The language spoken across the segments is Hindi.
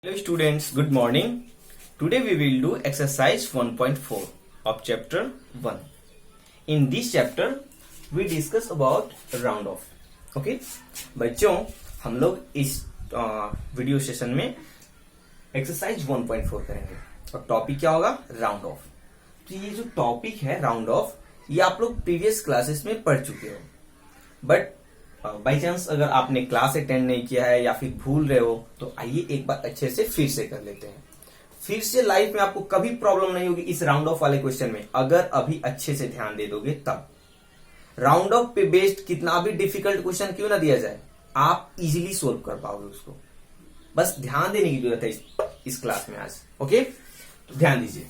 Hello students, good morning. Today we will do exercise 1.4 of chapter 1. In this chapter we discuss about round off. Okay? बच्चों हम लोग इस वीडियो सेशन में एक्सरसाइज 1.4 करेंगे और टॉपिक क्या होगा? Round of. तो ये जो टॉपिक है राउंड ऑफ ये आप लोग प्रीवियस क्लासेस में पढ़ चुके हो, बट बाई चांस अगर आपने क्लास अटेंड नहीं किया है या फिर भूल रहे हो तो आइए एक बार अच्छे से फिर से कर लेते हैं. फिर से लाइफ में आपको कभी प्रॉब्लम नहीं होगी इस राउंड ऑफ वाले क्वेश्चन में, अगर अभी अच्छे से ध्यान दे दोगे तब. राउंड ऑफ पे बेस्ड कितना भी डिफिकल्ट क्वेश्चन क्यों ना दिया जाए, आप इजीली सोल्व कर पाओगे उसको. बस ध्यान देने की जरूरत है इस क्लास में आज. ओके, तो ध्यान दीजिए.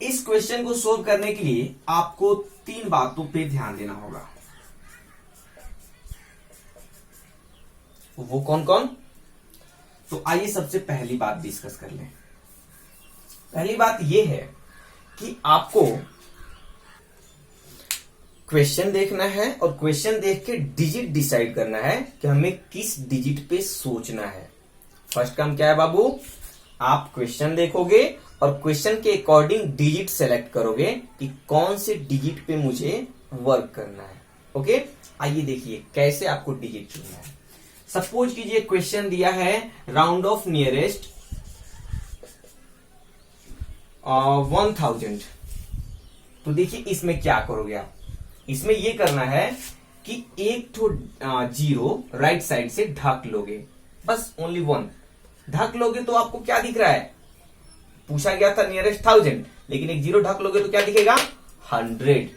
इस क्वेश्चन को सोल्व करने के लिए आपको 3 बातों पे ध्यान देना होगा. वो कौन कौन? तो आइए सबसे पहली बात डिस्कस कर लें. पहली बात यह है कि आपको क्वेश्चन देखना है और क्वेश्चन देख के डिजिट डिसाइड करना है कि हमें किस डिजिट पे सोचना है. फर्स्ट काम क्या है बाबू? आप क्वेश्चन देखोगे और क्वेश्चन के अकॉर्डिंग डिजिट सेलेक्ट करोगे कि कौन से डिजिट पे मुझे वर्क करना है. ओके, आइए देखिए कैसे आपको डिजिट चुनना है. सपोज कीजिए क्वेश्चन दिया है राउंड ऑफ नियरेस्ट 1000. तो देखिए इसमें क्या करोगे आप. इसमें ये करना है कि एक तो जीरो राइट साइड से ढक लोगे, बस ओनली 1 ढक लोगे. तो आपको क्या दिख रहा है? पूछा गया था नियरेस्ट 1000, लेकिन एक जीरो ढक लोगे तो क्या दिखेगा? 100.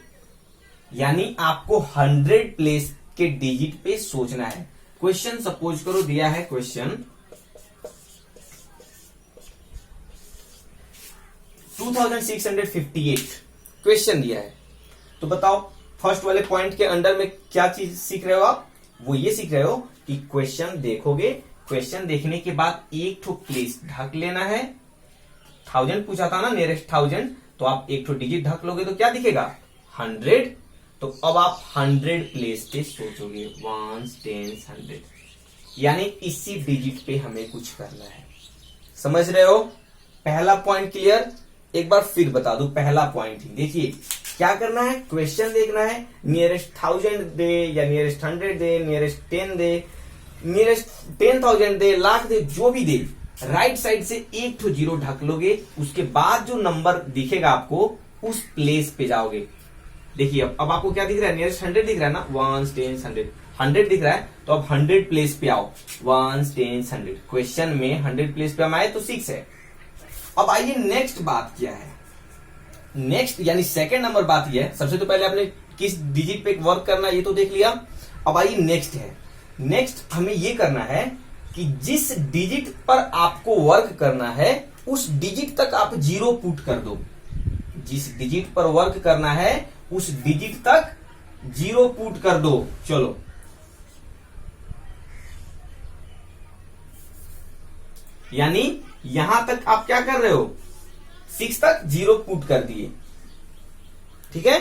यानी आपको 100 प्लेस के डिजिट पे सोचना है. क्वेश्चन सपोज करो दिया है क्वेश्चन 2658 क्वेश्चन दिया है. तो बताओ फर्स्ट वाले पॉइंट के अंडर में क्या चीज सीख रहे हो आप? वो ये सीख रहे हो कि क्वेश्चन देखोगे, क्वेश्चन देखने के बाद एक ठो प्लेस ढक लेना है. 1000 पूछा था ना, नियरेस्ट 1000, तो आप एक ठो डिजिट ढक लोगे तो क्या दिखेगा? 100. तो अब आप 100 प्लेस पे सोचोगे, 1 10 100. यानी इसी डिजिट पे हमें कुछ करना है. समझ रहे हो? पहला पॉइंट क्लियर? एक बार फिर बता दो. पहला पॉइंट ही देखिए क्या करना है. क्वेश्चन देखना है, नियरेस्ट 1000 दे या नियरेस्ट 100 दे, नियरेस्ट 10 दे, नियरेस्ट 10,000 दे, लाख दे, जो भी दे, राइट साइड से एक तो जीरो ढक लोगे. उसके बाद जो नंबर दिखेगा आपको उस प्लेस पे जाओगे. देखिए अब आपको क्या दिख रहा है? नियरेस्ट 100 दिख रहा है ना, 1 10 100 100 दिख रहा है. तो अब 100 प्लेस पे आओ, 1 10 100. क्वेश्चन में 100 प्लेस पे हम आए तो 6 है. अब आइए नेक्स्ट बात क्या है. नेक्स्ट यानी सेकंड नंबर बात यह है, सबसे तो पहले आपने किस डिजिट पे वर्क करना है ये तो देख लिया. अब आइए नेक्स्ट है. नेक्स्ट हमें ये करना है कि जिस डिजिट पर आपको वर्क करना है उस डिजिट तक आप जीरो पुट कर दो. जिस डिजिट पर वर्क करना है उस डिजिट तक जीरो पुट कर दो. चलो यानी यहां तक आप क्या कर रहे हो? 6 तक जीरो पुट कर दिए. ठीक है.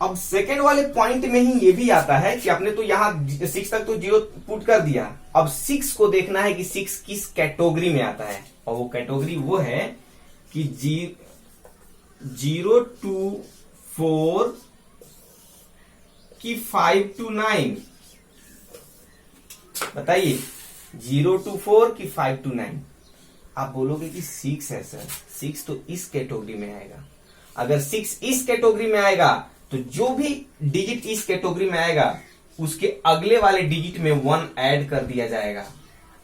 अब सेकेंड वाले पॉइंट में ही ये भी आता है कि आपने तो यहां 6 तक तो जीरो पुट कर दिया. अब 6 को देखना है कि 6 किस कैटेगरी में आता है, और वो कैटेगरी वो है कि 0 to 4 कि 5 to 9. बताइए 0 to 4 कि 5 to 9. आप बोलोगे कि 6 है सर. 6 तो इस कैटेगरी में आएगा. अगर 6 इस कैटेगरी में आएगा तो जो भी डिजिट इस कैटेगरी में आएगा उसके अगले वाले डिजिट में 1 ऐड कर दिया जाएगा,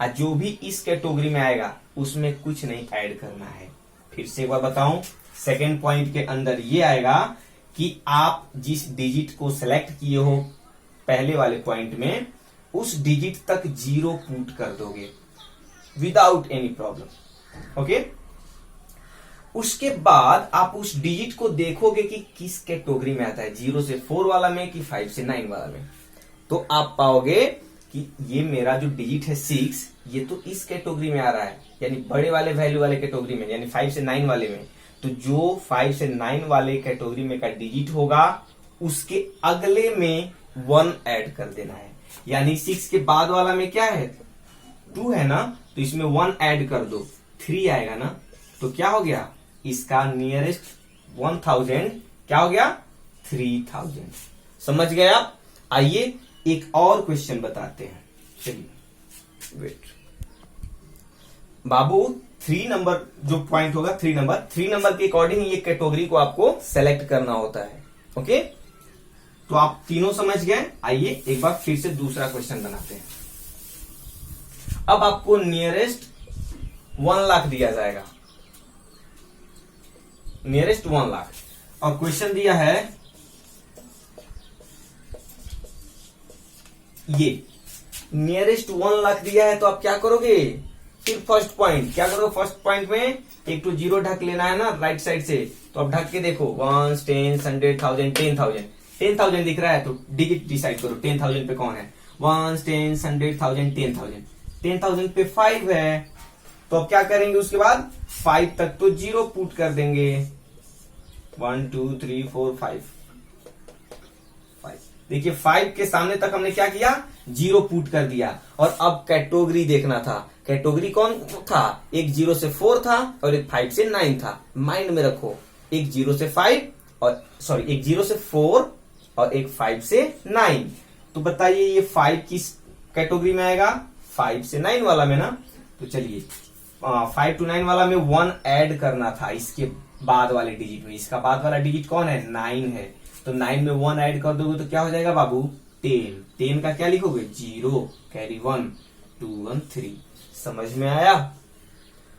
और जो भी इस कैटेगरी में आएगा उसमें कुछ नहीं ऐड करना है. फिर से एक बार बताऊं, सेकेंड पॉइंट के अंदर ये आएगा कि आप जिस डिजिट को सिलेक्ट किए हो पहले वाले पॉइंट में उस डिजिट तक जीरो पुट कर दोगे विदाउट एनी प्रॉब्लम. ओके. उसके बाद आप उस डिजिट को देखोगे कि किस कैटेगरी में आता है, 0 से 4 वाला में कि 5 से 9 वाला में. तो आप पाओगे कि ये मेरा जो डिजिट है 6, ये तो इस कैटेगरी में आ रहा है, यानी बड़े वाले वैल्यू वाले कैटेगरी में, यानी 5 से 9 वाले में. तो जो 5 से 9 वाले कैटेगरी में का डिजिट होगा उसके अगले में 1 ऐड कर देना है. यानी 6 के बाद वाला में क्या है? 2 है ना, तो इसमें 1 ऐड कर दो, 3 आएगा ना, तो क्या हो गया, इसका नियरेस्ट 1000 क्या हो गया, 3000। समझ गए आप। आइए एक और क्वेश्चन बताते हैं। चलिए वेट बाबू, 3 नंबर जो पॉइंट होगा, 3 नंबर के अकॉर्डिंग ये कैटेगरी को आपको सेलेक्ट करना होता है। ओके, तो आप तीनों समझ गए। आइए एक बार फिर से दूसरा क्वेश्चन बनाते हैं। अब आपको नियरेस्ट 1 लाख दिया जाएगा, नियरेस्ट 1 लाख, और क्वेश्चन दिया है ये नियरेस्ट 1 लाख दिया है, तो आप क्या करोगे, फिर फर्स्ट पॉइंट क्या करोगे, फर्स्ट पॉइंट में एक तो 0 ढक लेना है ना राइट साइड से, तो आप ढक के देखो 1 10 100 1000 10,000 10,000 दिख रहा है, तो डिजिट डिसाइड करो 10,000 पे कौन है, 1 10 100 1000 10,000 10,000 पे 5 है, तो अब क्या करेंगे, उसके बाद 5 तक तो 0 पुट कर देंगे, 1 2 3 4 5। देखिए 5 के सामने तक हमने क्या किया, 0 पुट कर दिया, और अब कैटेगरी देखना था, कैटेगरी कौन था, एक 0 से 4 था और एक 5 से 9 था। माइंड में रखो, एक 0 से 5 और सॉरी एक 0 से 4 और एक 5 से 9। तो बताइए ये 5 किस कैटेगरी में आएगा, 5 से 9 वाला में ना। तो चलिए 5 to 9 वाला में 1 ऐड करना था इसके बाद वाले डिजिट में, इसका बाद वाला डिजिट कौन है, 9 है, तो 9 में 1 ऐड कर दोगे तो क्या हो जाएगा बाबू, 10। 10 का क्या लिखोगे, 0 कैरी 1 2 1 3। समझ में आया।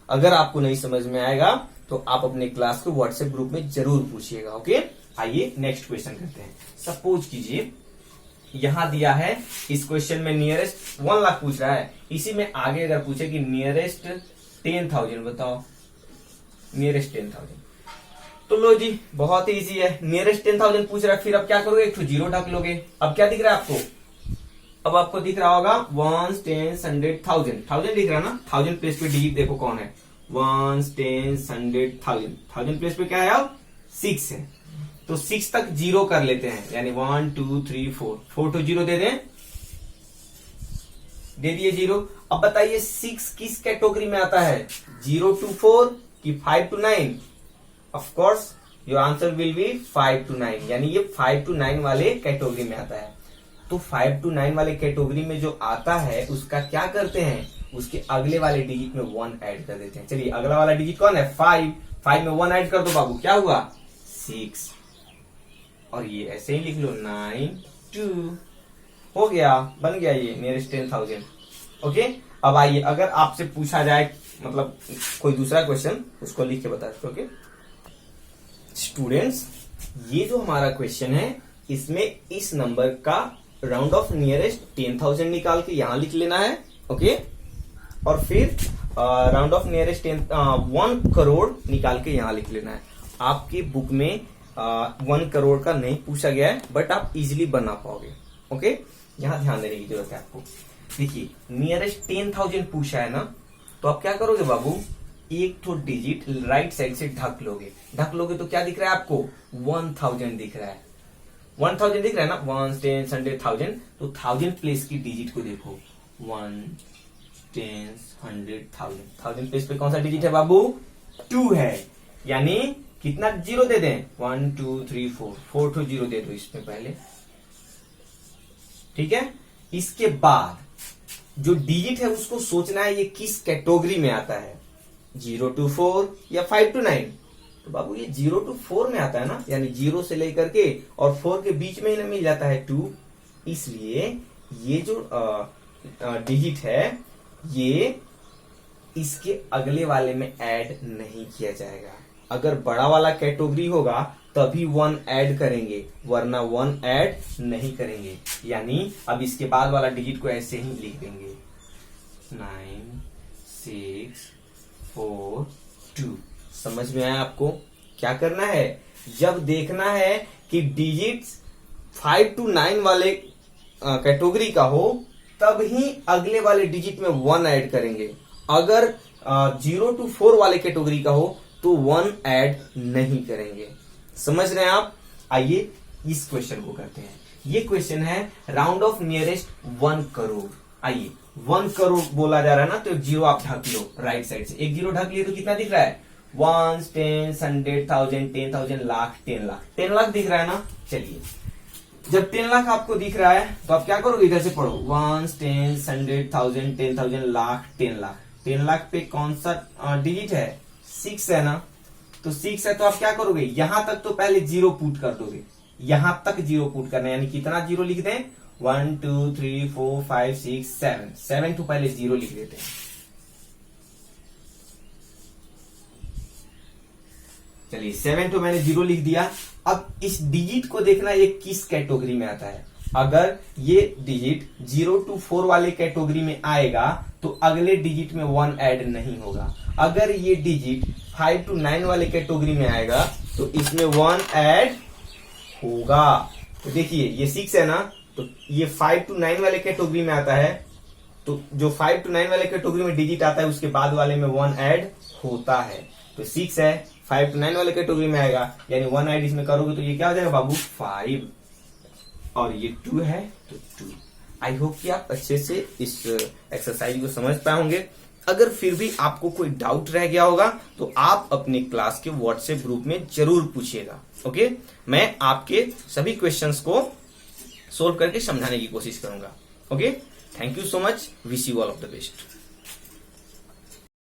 अगर आपको नहीं समझ में आएगा तो आप अपने क्लास को व्हाट्सएप ग्रुप में जरूर पूछिएगा। ओके, आइए नेक्स्ट क्वेश्चन करते हैं। सपोज कीजिए यहां दिया है, इस क्वेश्चन में नियरेस्ट 1 लाख पूछ रहा है, इसी में आगे अगर पूछे कि नियरेस्ट 10,000 बताओ, नियरेस्ट 10,000, तो लो जी बहुत ही इजी है, नियरेस्ट 10,000 पूछ रहा है, फिर अब क्या करोगे, एक तो 0 ढक लोगे। अब क्या दिख रहा है आपको, अब आपको दिख रहा होगा 1 10 100 1000 दिख रहा है ना, 1000 प्लेस पे डिजिट देखो कौन है, 1 10 100 1000 प्लेस पे क्या है, अब 6 है, तो 6 तक 0 कर लेते हैं, यानी 1 2 3 4 to 0 दे दें, दे दिए 0। अब बताइए 6 किस कैटेगरी में आता है, 0 to 4 कि 5 to 9। Of course your answer will be 5 to 9, यानी ये 5 to 9 वाले कैटेगरी में आता है। तो 5 to 9 वाले कैटेगरी में जो आता है उसका क्या करते हैं, उसके अगले वाले डिजिट में 1 ऐड कर देते हैं। चलिए अगला वाला डिजिट कौन है, 5 में 1 ऐड कर दो बाबू, क्या हुआ 6, और ये ऐसे ही लिख लो 9 2, हो गया, बन गया ये नियरेस्ट 10,000। ओके, अब आइए अगर आपसे पूछा जाए मतलब कोई दूसरा क्वेश्चन, उसको लिख के बता सकते। ओके स्टूडेंट्स, ये जो हमारा क्वेश्चन है इसमें इस नंबर का राउंड ऑफ नियरेस्ट 10,000 निकाल के यहां लिख लेना है। ओके, और फिर राउंड ऑफ नियरेस्ट 1 करोड़ निकाल के यहां लिख लेना है। आपकी बुक में 1 करोड़ का नहीं पूछा गया है, बट आप इजीली बना पाओगे। ओके, यहां ध्यान देने की जरूरत है आपको। देखिए नियरेस्ट 10,000 पूछा है ना, तो आप क्या करोगे बाबू, एक तो डिजिट राइट साइड से ढक लोगे तो क्या दिख रहा है आपको, 1000 दिख रहा है, 1000 दिख रहा है ना, 1 10 100 1000, तो 1000 प्लेस की डिजिट को देखो, 1 10 100 1000 प्लेस पे कौन सा डिजिट है बाबू, 2 है, यानी कितना 0 दे दें, 1 2 3 4 to 0 दे दो इसमें पहले। ठीक है, इसके बाद जो डिजिट है उसको सोचना है ये किस कैटेगरी में आता है, 0 to 4 या 5 to 9। तो बाबू ये 0 to 4 में आता है ना, यानी 0 से लेकर के और 4 के बीच में ही मिल जाता है 2, इसलिए ये जो डिजिट है ये इसके अगले वाले में ऐड नहीं किया जाएगा। अगर बड़ा वाला कैटेगरी होगा तभी 1 ऐड करेंगे, वरना 1 ऐड नहीं करेंगे। यानी अब इसके बाद वाला डिजिट को ऐसे ही लिख देंगे 9 6 4 2। समझ में आया आपको? क्या करना है, जब देखना है कि डिजिट्स 5 to 9 वाले कैटेगरी का हो तब ही अगले वाले डिजिट में 1 ऐड करेंगे। अगर 0 to 4 वाले कैटेगरी का हो तो 1 ऐड नहीं करेंगे। समझ रहे हैं आप? आइए इस क्वेश्चन को करते हैं। ये क्वेश्चन है राउंड ऑफ नियरेस्ट 1 करोड़। आइए 1 करोड़ बोला जा रहा है ना, तो एक जीरो आप ढक लो राइट साइड से, एक जीरो ढक लिए तो कितना दिख रहा है, 1 10 100,000 10,000 लाख 10 लाख 10 लाख दिख रहा है ना। चलिए जब 10 लाख आपको दिख रहा है तो आप क्या करोगे, इधर से पढ़ो 1 10 100,000 10,000 लाख 10 लाख 10 लाख पे कौन सा डिजिट है, 6 है ना, तो 6 है तो आप क्या करोगे, यहां तक तो पहले जीरो पुट कर दोगे, यहां तक जीरो पुट करना है, यानी कितना जीरो लिख दें, 1 2 3 4 5 6 7 7 तो पहले जीरो लिख देते हैं। चलिए 7 तो मैंने जीरो लिख दिया। अब इस डिजिट को देखना ये किस कैटेगरी में आता है। अगर ये डिजिट 0 to 4 वाले कैटेगरी में आएगा तो अगले डिजिट में 1 ऐड नहीं होगा। अगर ये डिजिट 5 to 9 वाले कैटेगरी में आएगा तो इसमें 1 ऐड होगा। तो देखिए ये 6 है ना, तो ये 5 to 9 वाले कैटेगरी में आता है, तो जो 5 to 9 वाले कैटेगरी में डिजिट आता है उसके बाद वाले में 1 ऐड होता है। तो 6 है, 5 to 9 वाले कैटेगरी में आएगा, यानी 1 ऐड इसमें करोगे तो ये क्या हो जाएगा बाबू, 5, और ये 2 है तो 2। आई होप कि आप अच्छे से इस एक्सरसाइज को समझ पाए होंगे। अगर फिर भी आपको कोई डाउट रह गया होगा तो आप अपने क्लास के व्हाट्सएप ग्रुप में जरूर पूछिएगा। ओके, मैं आपके सभी क्वेश्चंस को सोल्व करके समझाने की कोशिश करूंगा। Okay, thank you so much, wish you all of the best.